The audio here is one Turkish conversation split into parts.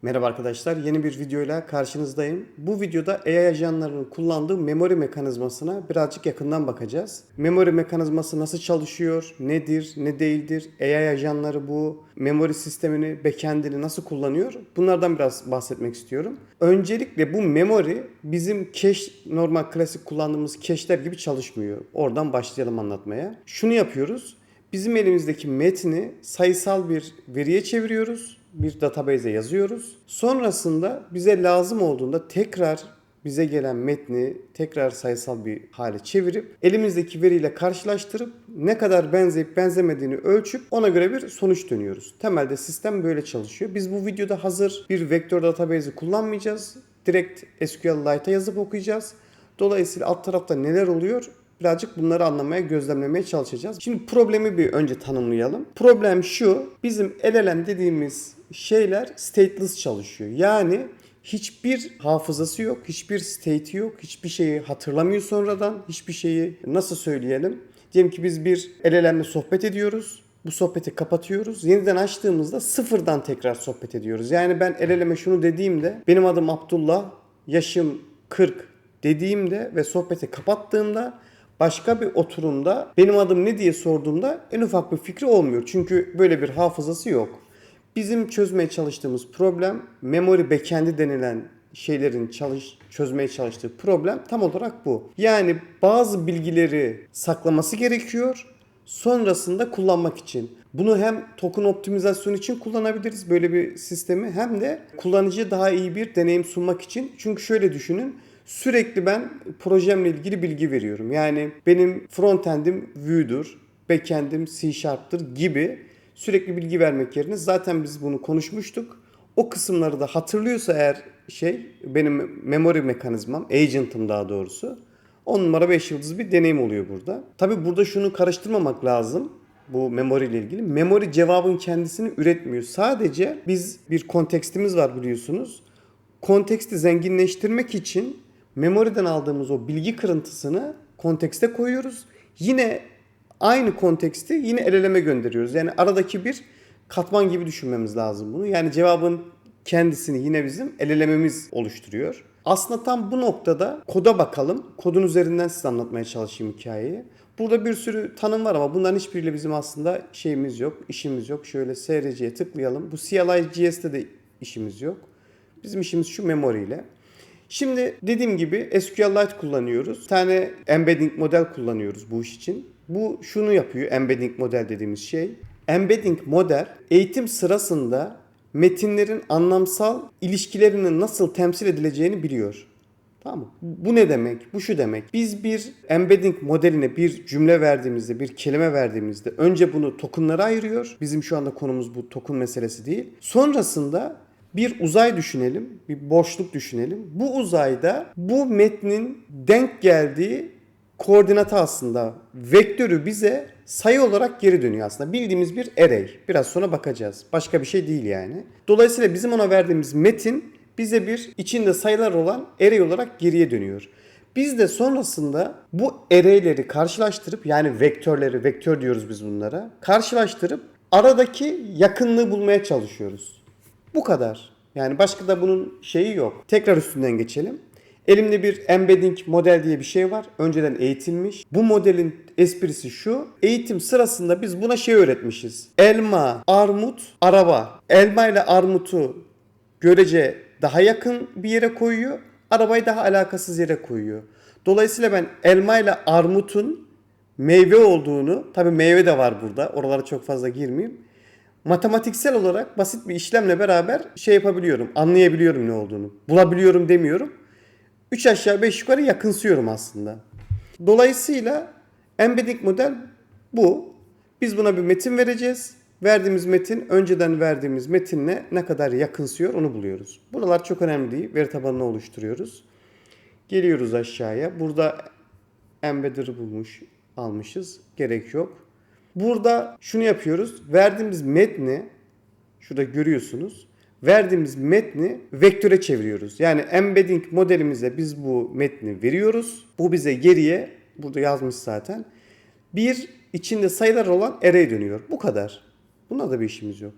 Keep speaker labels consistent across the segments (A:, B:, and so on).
A: Merhaba arkadaşlar, yeni bir videoyla karşınızdayım. Bu videoda AI ajanlarının kullandığı memory mekanizmasına birazcık yakından bakacağız. Memory mekanizması nasıl çalışıyor, nedir, ne değildir, AI ajanları bu memory sistemini, backend'ini nasıl kullanıyor? Bunlardan biraz bahsetmek istiyorum. Öncelikle bu memory bizim cache, normal klasik kullandığımız cache'ler gibi çalışmıyor. Oradan başlayalım anlatmaya. Şunu yapıyoruz. Bizim elimizdeki metni sayısal bir veriye çeviriyoruz. Bir database'e yazıyoruz. Sonrasında bize lazım olduğunda tekrar bize gelen metni tekrar sayısal bir hale çevirip elimizdeki veriyle karşılaştırıp ne kadar benzeyip benzemediğini ölçüp ona göre bir sonuç dönüyoruz. Temelde sistem böyle çalışıyor. Biz bu videoda hazır bir vektör database'i kullanmayacağız. Direkt SQLite'a yazıp okuyacağız. Dolayısıyla alt tarafta neler oluyor? Birazcık bunları anlamaya, gözlemlemeye çalışacağız. Şimdi problemi bir önce tanımlayalım. Problem şu, bizim LLM dediğimiz şeyler stateless çalışıyor. Yani hiçbir hafızası yok, hiçbir state'i yok, hiçbir şeyi hatırlamıyor sonradan, hiçbir şeyi nasıl söyleyelim? Diyelim ki biz bir LLM'le sohbet ediyoruz. Bu sohbeti kapatıyoruz. Yeniden açtığımızda sıfırdan tekrar sohbet ediyoruz. Yani ben LLM'e şunu dediğimde benim adım Abdullah, yaşım 40 dediğimde ve sohbeti kapattığımda başka bir oturumda benim adım ne diye sorduğumda en ufak bir fikri olmuyor. Çünkü böyle bir hafızası yok. Bizim çözmeye çalıştığımız problem memory backend'i denilen şeylerin çözmeye çalıştığı problem tam olarak bu. Yani bazı bilgileri saklaması gerekiyor sonrasında kullanmak için. Bunu hem token optimizasyon için kullanabiliriz böyle bir sistemi hem de kullanıcıya daha iyi bir deneyim sunmak için. Çünkü şöyle düşünün. Sürekli ben projemle ilgili bilgi veriyorum. Yani benim frontend'im Vue'dur, backend'im C# gibi sürekli bilgi vermek yerine zaten biz bunu konuşmuştuk. O kısımları da hatırlıyorsa eğer benim memory mekanizmam, agent'ım daha doğrusu 10 numara 5 yıldız bir deneyim oluyor burada. Tabi burada şunu karıştırmamak lazım. Bu memory ile ilgili. Memory cevabın kendisini üretmiyor. Sadece biz bir kontekstimiz var biliyorsunuz. Konteksti zenginleştirmek için memory'den aldığımız o bilgi kırıntısını kontekste koyuyoruz. Yine aynı konteksti yine LLM'e gönderiyoruz. Yani aradaki bir katman gibi düşünmemiz lazım bunu. Yani cevabın kendisini yine bizim LLM'imiz oluşturuyor. Aslında tam bu noktada koda bakalım. Kodun üzerinden size anlatmaya çalışayım hikayeyi. Burada bir sürü tanım var ama bunların hiçbiriyle bizim aslında şeyimiz yok, işimiz yok. Şöyle SRC'ye tıklayalım. Bu CLI.js'te de işimiz yok. Bizim işimiz şu memory ile. Şimdi dediğim gibi SQLite kullanıyoruz. Bir tane embedding model kullanıyoruz bu iş için. Bu şunu yapıyor, embedding model dediğimiz şey. Embedding model eğitim sırasında metinlerin anlamsal ilişkilerinin nasıl temsil edileceğini biliyor. Tamam mı? Bu ne demek? Bu şu demek. Biz bir embedding modeline bir cümle verdiğimizde, bir kelime verdiğimizde önce bunu tokenlara ayırıyor. Bizim şu anda konumuz bu token meselesi değil. Sonrasında bir uzay düşünelim, bir boşluk düşünelim. Bu uzayda bu metnin denk geldiği koordinatı aslında vektörü bize sayı olarak geri dönüyor aslında. Bildiğimiz bir array. Biraz sonra bakacağız. Başka bir şey değil yani. Dolayısıyla bizim ona verdiğimiz metin bize bir içinde sayılar olan array olarak geriye dönüyor. Biz de sonrasında bu array'leri karşılaştırıp yani vektörleri, vektör diyoruz biz bunlara, karşılaştırıp aradaki yakınlığı bulmaya çalışıyoruz. Bu kadar. Yani başka da bunun şeyi yok. Tekrar üstünden geçelim. Elimde bir embedding model diye bir şey var. Önceden eğitilmiş. Bu modelin esprisi şu. Eğitim sırasında biz buna şey öğretmişiz. Elma, armut, araba. Elma ile armutu görece daha yakın bir yere koyuyor. Arabayı daha alakasız yere koyuyor. Dolayısıyla ben elma ile armutun meyve olduğunu, tabii meyve de var burada. Oralara çok fazla girmeyeyim. Matematiksel olarak basit bir işlemle beraber şey yapabiliyorum. Anlayabiliyorum ne olduğunu. Bulabiliyorum demiyorum. 3 aşağı 5 yukarı yakınsıyorum aslında. Dolayısıyla embedding model bu. Biz buna bir metin vereceğiz. Verdiğimiz metin önceden verdiğimiz metinle ne kadar yakınsıyor onu buluyoruz. Buralar çok önemli değil. Veri tabanını oluşturuyoruz. Geliyoruz aşağıya. Burada embedder'ı almışız. Gerek yok. Burada şunu yapıyoruz. Verdiğimiz metni şurada görüyorsunuz. Verdiğimiz metni vektöre çeviriyoruz. Yani embedding modelimize biz bu metni veriyoruz. Bu bize geriye burada yazmış zaten. Bir içinde sayılar olan array dönüyor. Bu kadar. Buna da bir işimiz yok.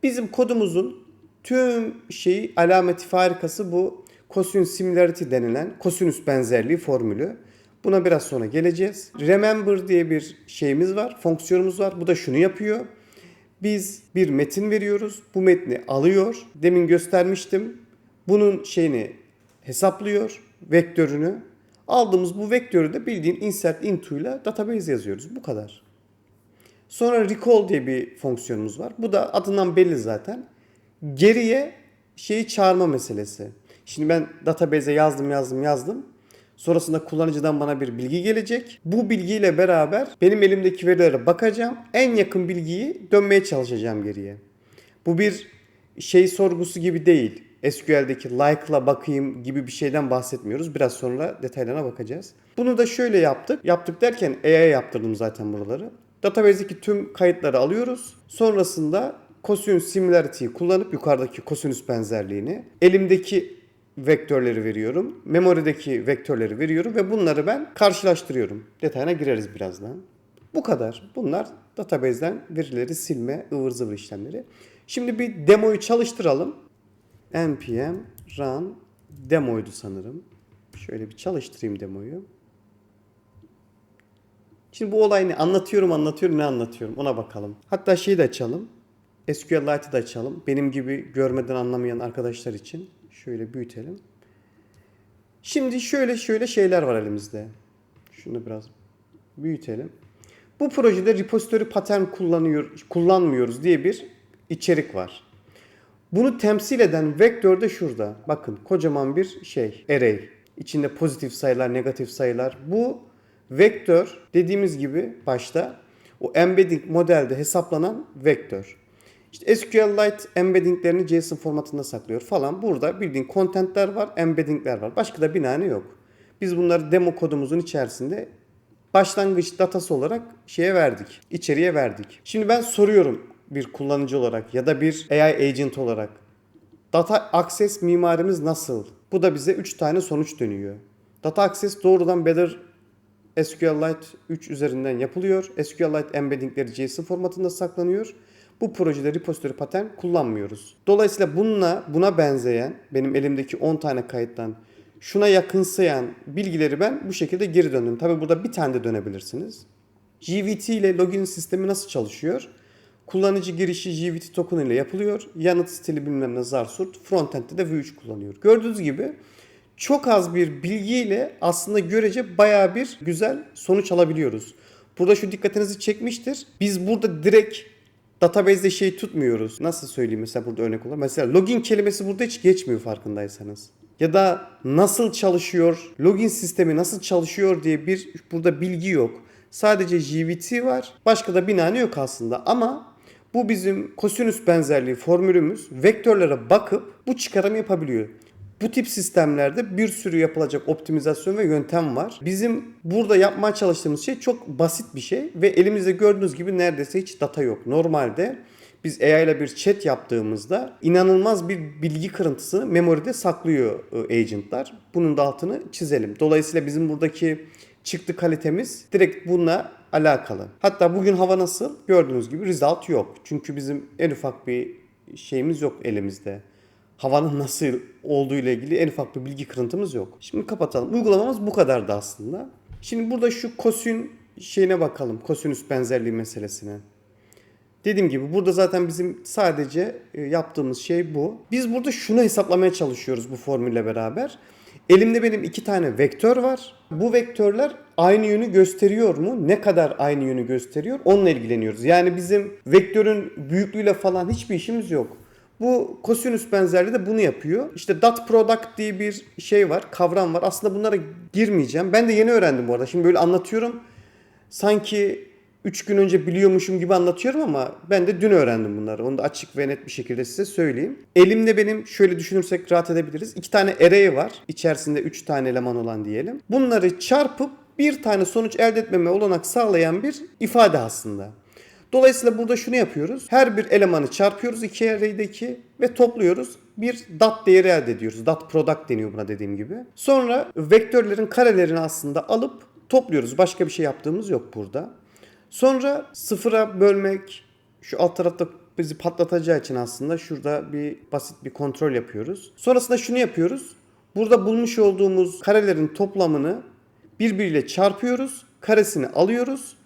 A: Bizim kodumuzun Tüm şeyi alameti farikası bu cosinus similarity denilen kosinüs benzerliği formülü. Buna biraz sonra geleceğiz. Remember diye bir şeyimiz var, fonksiyonumuz var. Bu da şunu yapıyor. Biz bir metin veriyoruz. Bu metni alıyor. Demin göstermiştim. Bunun şeyini hesaplıyor, vektörünü. Aldığımız bu vektörü de bildiğin insert into ile database yazıyoruz. Bu kadar. Sonra recall diye bir fonksiyonumuz var. Bu da adından belli zaten. Geriye şeyi çağırma meselesi. Şimdi ben database'e yazdım. Sonrasında kullanıcıdan bana bir bilgi gelecek. Bu bilgiyle beraber benim elimdeki verilere bakacağım. En yakın bilgiyi dönmeye çalışacağım geriye. Bu bir şey sorgusu gibi değil. SQL'deki like'la bakayım gibi bir şeyden bahsetmiyoruz. Biraz sonra detaylarına bakacağız. Bunu da şöyle yaptık. Yaptık derken AI'ya yaptırdım zaten buraları. Database'deki tüm kayıtları alıyoruz. Sonrasında cosinus similarity'yi kullanıp yukarıdaki kosinüs benzerliğini elimdeki vektörleri veriyorum. Memory'deki vektörleri veriyorum ve bunları ben karşılaştırıyorum. Detayına gireriz birazdan. Bu kadar. Bunlar database'den verileri silme, ıvır zıvır işlemleri. Şimdi bir demoyu çalıştıralım. npm run demoydu sanırım. Şöyle bir çalıştırayım demoyu. Şimdi bu olay ne? Anlatıyorum ne anlatıyorum ona bakalım. Hatta şeyi de açalım. SQLite'ı da açalım. Benim gibi görmeden anlamayan arkadaşlar için. Şöyle büyütelim. Şimdi şöyle şeyler var elimizde. Şunu biraz büyütelim. Bu projede repository pattern kullanmıyoruz diye bir içerik var. Bunu temsil eden vektör de şurada. Bakın kocaman bir array. İçinde pozitif sayılar, negatif sayılar. Bu vektör dediğimiz gibi başta o embedding modelde hesaplanan vektör. İşte SQLite embeddinglerini JSON formatında saklıyor falan. Burada bildiğin contentler var, embeddingler var. Başka da binane yok. Biz bunları demo kodumuzun içerisinde başlangıç datası olarak içeriye verdik. Şimdi ben soruyorum bir kullanıcı olarak ya da bir AI agent olarak. Data access mimarimiz nasıl? Bu da bize 3 tane sonuç dönüyor. Data access doğrudan Better SQLite 3 üzerinden yapılıyor. SQLite embeddingleri JSON formatında saklanıyor. Bu projede repository pattern kullanmıyoruz. Dolayısıyla buna benzeyen benim elimdeki 10 tane kayıttan şuna yakınsayan bilgileri ben bu şekilde geri döndüm. Tabi burada bir tane de dönebilirsiniz. JWT ile login sistemi nasıl çalışıyor? Kullanıcı girişi JWT token ile yapılıyor. Yanıt stili bilmem ne zarsurt. Frontend'de de Vue3 kullanıyor. Gördüğünüz gibi çok az bir bilgiyle aslında görece bayağı bir güzel sonuç alabiliyoruz. Burada şu dikkatinizi çekmiştir. Biz burada direkt database'de şey tutmuyoruz. Nasıl söyleyeyim mesela burada örnek olarak. Mesela login kelimesi burada hiç geçmiyor farkındaysanız. Ya da nasıl çalışıyor, login sistemi nasıl çalışıyor diye bir burada bilgi yok. Sadece JWT var. Başka da binane yok aslında. Ama bu bizim kosinüs benzerliği formülümüz vektörlere bakıp bu çıkarımı yapabiliyor. Bu tip sistemlerde bir sürü yapılacak optimizasyon ve yöntem var. Bizim burada yapmaya çalıştığımız şey çok basit bir şey ve elimizde gördüğünüz gibi neredeyse hiç data yok. Normalde biz AI ile bir chat yaptığımızda inanılmaz bir bilgi kırıntısını memory'de saklıyor agentlar. Bunun da altını çizelim. Dolayısıyla bizim buradaki çıktı kalitemiz direkt bununla alakalı. Hatta bugün hava nasıl? Gördüğünüz gibi result yok. Çünkü bizim en ufak bir şeyimiz yok elimizde. Havanın nasıl olduğu ile ilgili en ufak bir bilgi kırıntımız yok. Şimdi kapatalım. Uygulamamız bu kadardı aslında. Şimdi burada şu cosin şeyine bakalım. Kosinüs benzerliği meselesine. Dediğim gibi burada zaten bizim sadece yaptığımız şey bu. Biz burada şunu hesaplamaya çalışıyoruz bu formülle beraber. Elimde benim 2 tane vektör var. Bu vektörler aynı yönü gösteriyor mu? Ne kadar aynı yönü gösteriyor? Onunla ilgileniyoruz. Yani bizim vektörün büyüklüğüyle falan hiçbir işimiz yok. Bu kosinüs benzerliği de bunu yapıyor. İşte dot product diye bir şey var, kavram var. Aslında bunlara girmeyeceğim. Ben de yeni öğrendim bu arada. Şimdi böyle anlatıyorum. Sanki 3 gün önce biliyormuşum gibi anlatıyorum ama ben de dün öğrendim bunları. Onu da açık ve net bir şekilde size söyleyeyim. Elimde benim şöyle düşünürsek rahat edebiliriz. 2 tane array var. İçerisinde 3 tane eleman olan diyelim. Bunları çarpıp bir tane sonuç elde etmeme olanak sağlayan bir ifade aslında. Dolayısıyla burada şunu yapıyoruz. Her bir elemanı çarpıyoruz 2 array'deki ve topluyoruz. Bir dot değeri elde ediyoruz. Dot product deniyor buna dediğim gibi. Sonra vektörlerin karelerini aslında alıp topluyoruz. Başka bir şey yaptığımız yok burada. Sonra sıfıra bölmek, şu alt tarafta bizi patlatacağı için aslında şurada bir basit bir kontrol yapıyoruz. Sonrasında şunu yapıyoruz. Burada bulmuş olduğumuz karelerin toplamını birbiriyle çarpıyoruz. Karesini alıyoruz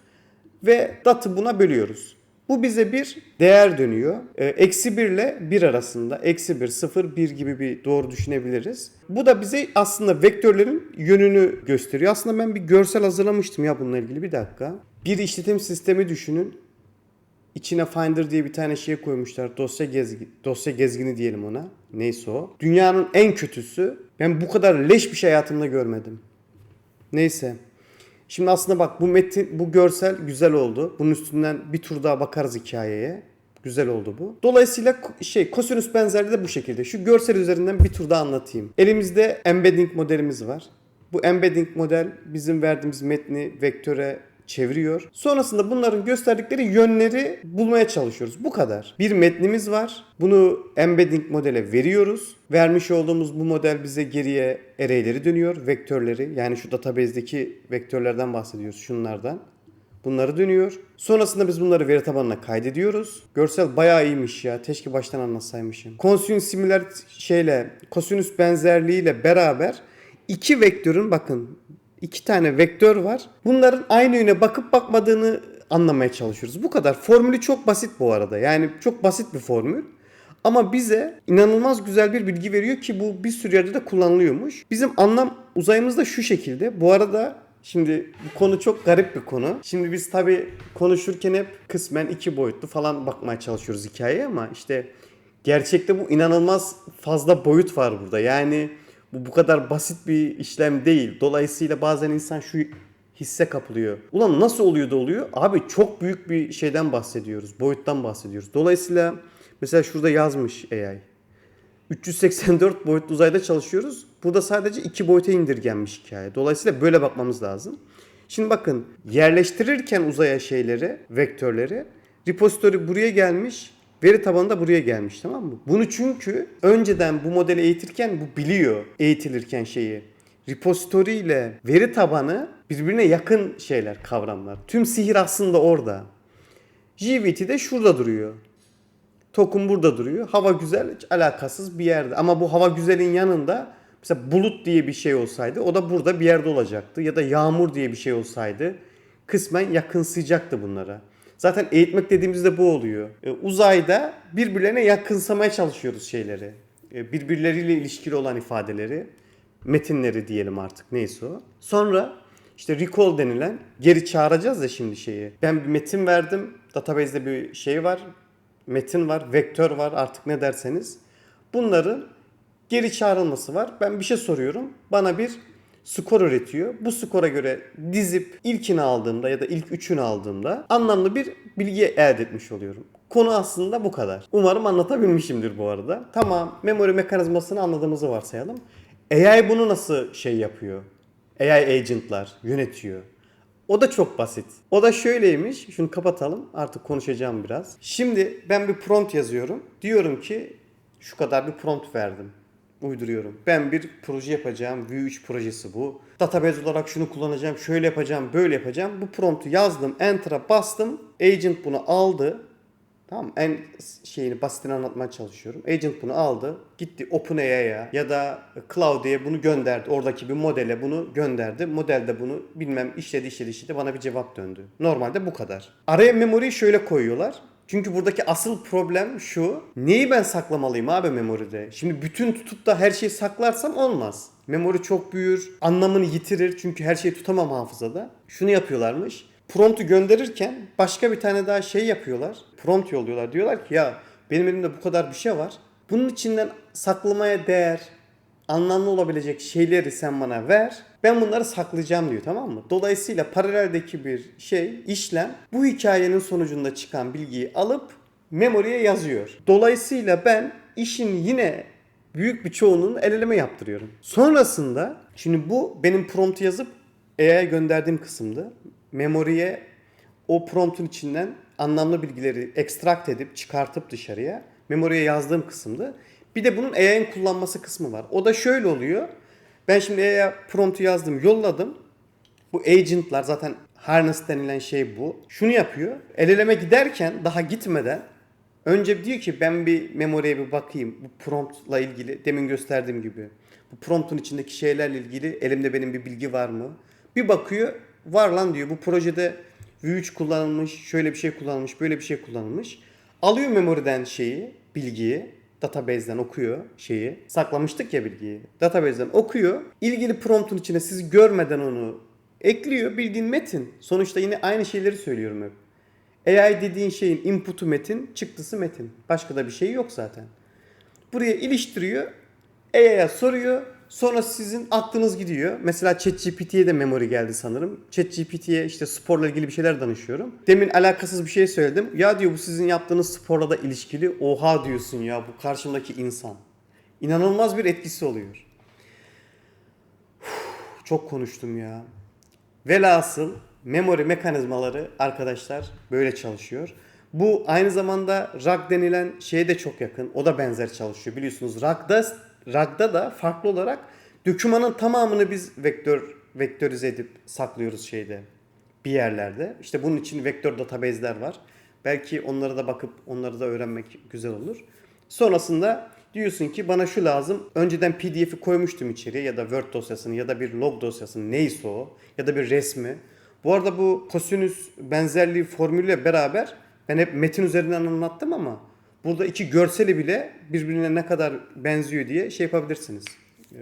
A: ve dat'ı buna bölüyoruz. Bu bize bir değer dönüyor. Eksi 1 ile 1 arasında. Eksi 1, 0, 1 gibi bir doğru düşünebiliriz. Bu da bize aslında vektörlerin yönünü gösteriyor. Aslında ben bir görsel hazırlamıştım ya bununla ilgili, bir dakika. Bir işletim sistemi düşünün. İçine Finder diye bir tane şey koymuşlar. Dosya gezgini diyelim ona. Neyse o. Dünyanın en kötüsü. Ben bu kadar leş bir şey hayatımda görmedim. Neyse. Şimdi aslında bak, bu görsel güzel oldu. Bunun üstünden bir tur daha bakarız hikayeye. Güzel oldu bu. Dolayısıyla kosinüs benzerliği de bu şekilde. Şu görsel üzerinden bir tur daha anlatayım. Elimizde embedding modelimiz var. Bu embedding model bizim verdiğimiz metni vektöre çeviriyor. Sonrasında bunların gösterdikleri yönleri bulmaya çalışıyoruz. Bu kadar. Bir metnimiz var. Bunu embedding modele veriyoruz. Vermiş olduğumuz bu model bize geriye array'leri dönüyor. Vektörleri. Yani şu database'deki vektörlerden bahsediyoruz. Şunlardan. Bunları dönüyor. Sonrasında biz bunları veri tabanına kaydediyoruz. Görsel bayağı iyiymiş ya. Keşke baştan anlatsaymışım. Kosinüs benzerliğiyle beraber iki vektörün, bakın, İki tane vektör var. Bunların aynı yöne bakıp bakmadığını anlamaya çalışıyoruz. Bu kadar. Formülü çok basit bu arada. Yani çok basit bir formül. Ama bize inanılmaz güzel bir bilgi veriyor ki bu bir sürü yerde de kullanılıyormuş. Bizim anlam uzayımız da şu şekilde. Bu arada şimdi bu konu çok garip bir konu. Şimdi biz tabii konuşurken hep kısmen iki boyutlu falan bakmaya çalışıyoruz hikayeye ama işte gerçekte bu inanılmaz fazla boyut var burada. Yani bu kadar basit bir işlem değil. Dolayısıyla bazen insan şu hisse kapılıyor. Ulan nasıl oluyor da oluyor? Abi çok büyük bir şeyden bahsediyoruz. Boyuttan bahsediyoruz. Dolayısıyla mesela şurada yazmış AI. 384 boyutlu uzayda çalışıyoruz. Burada sadece 2 boyuta indirgenmiş hikaye. Dolayısıyla böyle bakmamız lazım. Şimdi bakın, yerleştirirken uzaya vektörleri, repository buraya gelmiş. Veri tabanı da buraya gelmiş, tamam mı? Bunu çünkü önceden bu modeli eğitirken bu biliyor, eğitilirken repository ile veri tabanı birbirine yakın kavramlar. Tüm sihir aslında orada. JWT de şurada duruyor. Token burada duruyor. Hava güzel, hiç alakasız bir yerde. Ama bu hava güzelin yanında mesela bulut diye bir şey olsaydı o da burada bir yerde olacaktı. Ya da yağmur diye bir şey olsaydı kısmen yakınsayacaktı bunlara. Zaten eğitmek dediğimizde bu oluyor. Uzayda birbirlerine yakınsamaya çalışıyoruz birbirleriyle ilişkili olan ifadeleri, metinleri diyelim artık, neyse o. Sonra işte recall denilen, geri çağıracağız da şimdi Ben bir metin verdim. Database'de bir var. Metin var, vektör var, artık ne derseniz. Bunların geri çağrılması var. Ben bir şey soruyorum. Bana bir skor üretiyor. Bu skora göre dizip ilkini aldığımda ya da ilk üçünü aldığımda anlamlı bir bilgi elde etmiş oluyorum. Konu aslında bu kadar. Umarım anlatabilmişimdir bu arada. Tamam, memory mekanizmasını anladığımızı varsayalım. AI bunu nasıl yapıyor? AI agentlar yönetiyor. O da çok basit. O da şöyleymiş. Şunu kapatalım. Artık konuşacağım biraz. Şimdi ben bir prompt yazıyorum. Diyorum ki şu kadar bir prompt verdim. Uyduruyorum. Ben bir proje yapacağım. V3 projesi bu. Database olarak şunu kullanacağım. Şöyle yapacağım. Böyle yapacağım. Bu promptu yazdım. Enter'a bastım. Agent bunu aldı. Tamam, en basitini anlatmaya çalışıyorum. Agent bunu aldı. Gitti OpenAI'ya ya da Claude'ye bunu gönderdi. Oradaki bir modele bunu gönderdi. Model de bunu işledi bana bir cevap döndü. Normalde bu kadar. Araya memory'yi şöyle koyuyorlar. Çünkü buradaki asıl problem şu. Neyi ben saklamalıyım abi memory'de? Şimdi bütün tutup da her şeyi saklarsam olmaz. Memory çok büyür. Anlamını yitirir. Çünkü her şeyi tutamam hafızada. Şunu yapıyorlarmış. Prompt'u gönderirken başka bir tane daha yapıyorlar. Prompt yolluyorlar. Diyorlar ki ya benim elimde bu kadar bir şey var. Bunun içinden saklamaya değer, anlamlı olabilecek şeyleri sen bana ver. Ben bunları saklayacağım diyor, tamam mı? Dolayısıyla paraleldeki bir işlem bu hikayenin sonucunda çıkan bilgiyi alıp memory'e yazıyor. Dolayısıyla ben işin yine büyük bir çoğunluğunu el eleme yaptırıyorum. Sonrasında şimdi bu benim prompt'u yazıp AI'ye gönderdiğim kısımdı. Memory'e o prompt'un içinden anlamlı bilgileri ekstrakt edip çıkartıp dışarıya memory'e yazdığım kısımdı. Bir de bunun AI'nin kullanması kısmı var. O da şöyle oluyor. Ben şimdi AI'ye prompt'u yazdım, yolladım. Bu agent'lar zaten harness denilen bu. Şunu yapıyor. El eleme giderken daha gitmeden Önce diyor ki ben bir memoriye bir bakayım. Bu promptla ilgili demin gösterdiğim gibi. Bu promptun içindeki şeylerle ilgili elimde benim bir bilgi var mı? Bir bakıyor, var lan diyor. Bu projede V3 kullanılmış, şöyle bir şey kullanılmış, böyle bir şey kullanılmış. Alıyor memoriden şeyi, bilgiyi. Database'den okuyor şeyi. Saklamıştık ya bilgiyi. Database'den okuyor. İlgili promptun içine siz görmeden onu ekliyor. Bildiğin metin. Sonuçta yine aynı şeyleri söylüyorum hep. AI dediğin şeyin input'u metin, çıktısı metin. Başka da bir şey yok zaten. Buraya iliştiriyor. AI'ya soruyor. Sonra sizin aklınız gidiyor. Mesela ChatGPT'ye de memory geldi sanırım. ChatGPT'ye işte sporla ilgili bir şeyler danışıyorum. Demin alakasız bir şey söyledim. Ya diyor bu sizin yaptığınız sporla da ilişkili. Oha diyorsun ya bu karşımdaki insan. İnanılmaz bir etkisi oluyor. Çok konuştum ya. Velhasıl memory mekanizmaları arkadaşlar böyle çalışıyor. Bu aynı zamanda RAG denilen şeye de çok yakın. O da benzer çalışıyor. Biliyorsunuz RAG'da da farklı olarak dokümanın tamamını biz vektörize edip saklıyoruz şeyde bir yerlerde. İşte bunun için vektör database'ler var. Belki onlara da bakıp onları da öğrenmek güzel olur. Sonrasında diyorsun ki bana şu lazım. Önceden PDF'i koymuştum içeriye ya da Word dosyasını ya da bir log dosyasını neyse o ya da bir resmi. Bu arada bu kosinüs benzerliği formülüyle beraber ben hep metin üzerinden anlattım ama burada iki görseli bile birbirine ne kadar benziyor diye şey yapabilirsiniz.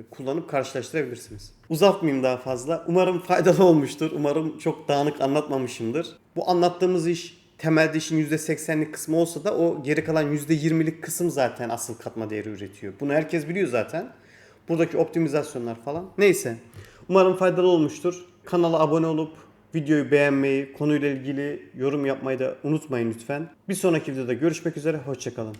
A: Kullanıp karşılaştırabilirsiniz. Uzatmayayım daha fazla. Umarım faydalı olmuştur. Umarım çok dağınık anlatmamışımdır. Bu anlattığımız iş temelde işin %80'lik kısmı olsa da o geri kalan %20'lik kısım zaten asıl katma değeri üretiyor. Bunu herkes biliyor zaten. Buradaki optimizasyonlar falan. Neyse. Umarım faydalı olmuştur. Kanala abone olup videoyu beğenmeyi, konuyla ilgili yorum yapmayı da unutmayın lütfen. Bir sonraki videoda görüşmek üzere. Hoşça kalın.